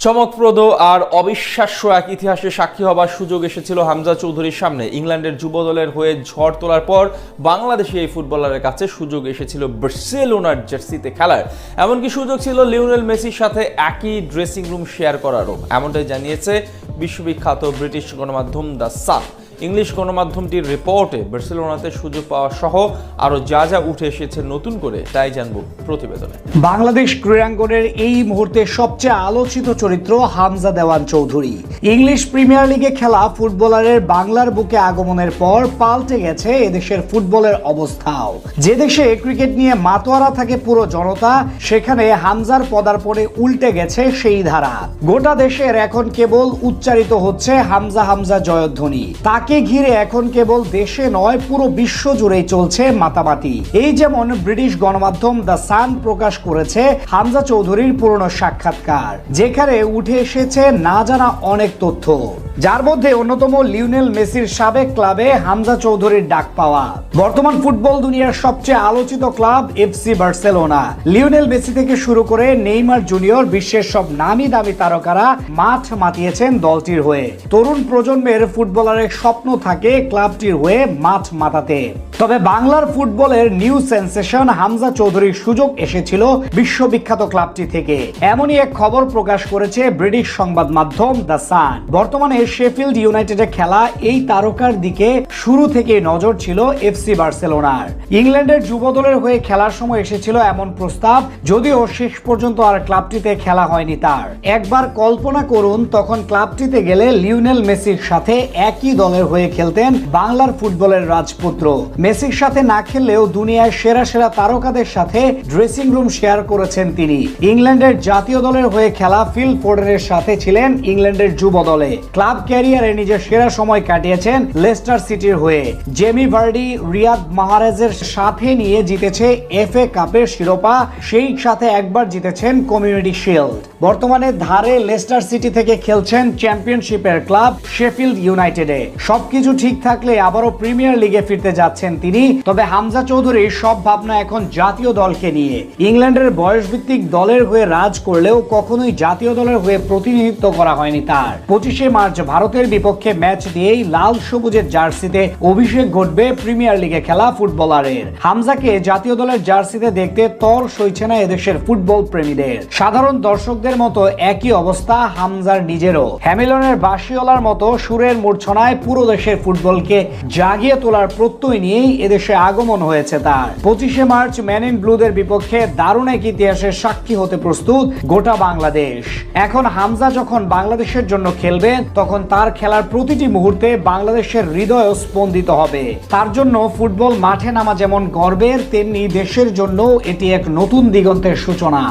চমকপ্রদ আর অবিশ্বাস্য এক ইতিহাসের সাক্ষী হবার সুযোগ এসেছিল হামজা চৌধুরীর সামনে। ইংল্যান্ডের যুব দলের হয়ে ঝড় তোলার পর বাংলাদেশি এই ফুটবলারের কাছে সুযোগ এসেছিল বার্সেলোনার জার্সিতে খেলার, এমনকি সুযোগ ছিল লিওনেল মেসির সাথে একই ড্রেসিং রুম শেয়ার করারও। এমনটাই জানিয়েছে বিশ্ববিখ্যাত ব্রিটিশ গণমাধ্যম দ্য সান। ইংলিশ গণমাধ্যমটির রিপোর্টে বার্সেলোনাতে সুযোগ পাওয়া সহ আরো যা যা উঠে এসেছে নতুন করে তাই জানবো প্রতিবেদনে। বাংলাদেশ ক্রীড়াঙ্গনের এই মুহূর্তে সবচেয়ে আলোচিত চরিত্র হামজা দেওয়ান চৌধুরী। ইংলিশ প্রিমিয়ার লিগে খেলা ফুটবলারের বাংলার বুকে আগমনের পর পাল্টে গেছে এদেশের ফুটবলের অবস্থাও। যে দেশে ক্রিকেট নিয়ে মাতোয়ারা থাকে পুরো জনতা, সেখানে হামজার পদার্পণে উল্টে গেছে সেই ধারা। গোটা দেশের এখন কেবল উচ্চারিত হচ্ছে হামজা হামজা জয়ধ্বনি। তাকে ঘিরে এখন কেবল দেশে নয় পুরো বিশ্ব জুড়েই চলছে মাতামাতি। এই যেমন ব্রিটিশ গণমাধ্যম দ্য সান প্রকাশ করেছে হামজা চৌধুরীর পুরনো সাক্ষাৎকার, যেখানে উঠে এসেছে না জানা অনেক তথ্য, যার মধ্যে অন্যতম লিওনেল মেসির সাবেক ক্লাবে হামজা চৌধুরীর ডাক পাওয়া। বর্তমান ফুটবল দুনিয়ার সবচেয়ে আলোচিত club FC Barcelona. Lionel Messi থেকে শুরু করে নেইমার জুনিয়র, বিশ্বের সব নামি দামি তারকারা মাঠ মাতিয়েছেন দলটির হয়ে। তরুণ প্রজন্মের ফুটবলারের স্বপ্ন থাকে ক্লাবটির হয়ে মাঠ মাতাতে। তবে বাংলার ফুটবলের নিউ সেন্সেশন হামজা চৌধুরীর সুযোগ এসেছিল বিশ্ববিখ্যাত ক্লাবটি থেকে, এমনই এক খবর প্রকাশ করেছে ব্রিটিশ সংবাদ মাধ্যম দ্য সান। বর্তমানে শেফিল্ড ইউনাইটেডে খেলা এই তারকার দিকে শুরু থেকে নজর ছিল এফসি বার্সেলোনার। ইংল্যান্ডের যুব দলের হয়ে খেলার সময় এসেছিল এমন প্রস্তাব, যদিও শেষ পর্যন্ত আর ক্লাবটিতে খেলা হয়নি তার। একবার কল্পনা করুন, তখন ক্লাবটিতে গেলে লিওনেল মেসির সাথে একই দলের হয়ে খেলতেন বাংলার ফুটবলের রাজপুত্র। মেসির সাথে না খেললেও দুনিয়ার সেরা সেরা তারকাদের সাথে ড্রেসিং রুম শেয়ার করেছেন তিনি। ইংল্যান্ডের জাতীয় দলের হয়ে খেলা ফিল ফোর্ডেনের সাথে ছিলেন ইংল্যান্ডের যুব দলে। ক্লাব ক্যারিয়ারে নিজের সেরা সময় কাটিয়েছেন লেস্টার সিটির হয়ে। জেমি ভার্ডি, রিয়াদ মাহরেজের সাথে নিয়ে জিতেছে এফএ কাপের শিরোপা, সেই সাথে একবার জিতেছেন কমিউনিটি শিল্ড। বর্তমানে ধারে লেস্টার সিটি থেকে খেলছেন চ্যাম্পিয়নশিপের ক্লাব শেফিল্ড ইউনাইটেডে। সবকিছু ঠিক থাকলে আবারও প্রিমিয়ার লিগে ফিরতে যাচ্ছেন তিনি। তবে হামজা চৌধুরীর সব ভাবনা এখন জাতীয় দলকে নিয়ে। ইংল্যান্ডের বয়সভিত্তিক দলের হয়ে রাজ করলেও কখনোই জাতীয় দলের হয়ে প্রতিনিধিত্ব করা হয়নি তার। 25শে মার্চ ভারতের বিপক্ষে ম্যাচ দিয়েই লাল সবুজের জার্সিতে অভিষেক ঘটবে প্রিমিয়ার লিগে খেলা ফুটবলারের। হামজাকে জাতীয় দলের জার্সিতে দেখতে তর সইছে না এদেশের ফুটবল প্রেমীদের। সাধারণ দর্শকদের মতো একই অবস্থা হামজার নিজেরও। হ্যামিলনের বাঁশিওয়ালার মতো সুরের মূর্ছনায় পুরো দেশের ফুটবলকে জাগিয়ে তোলার প্রত্যয় নিয়েই এদেশে আগমন হয়েছে তার। 25শে মার্চ ম্যান ইন ব্লুদের বিপক্ষে দারুণ এক ইতিহাসের সাক্ষী হতে প্রস্তুত গোটা বাংলাদেশ। এখন হামজা যখন বাংলাদেশের জন্য খেলবে, তখন তার খেলার প্রতিটি মুহূর্তে বাংলাদেশের হৃদয় স্পন্দিত হবে। তার জন্য ফুটবল মাঠে নামা যেমন গর্বের, তেমনি দেশের জন্য এটি এক নতুন দিগন্তের সূচনা।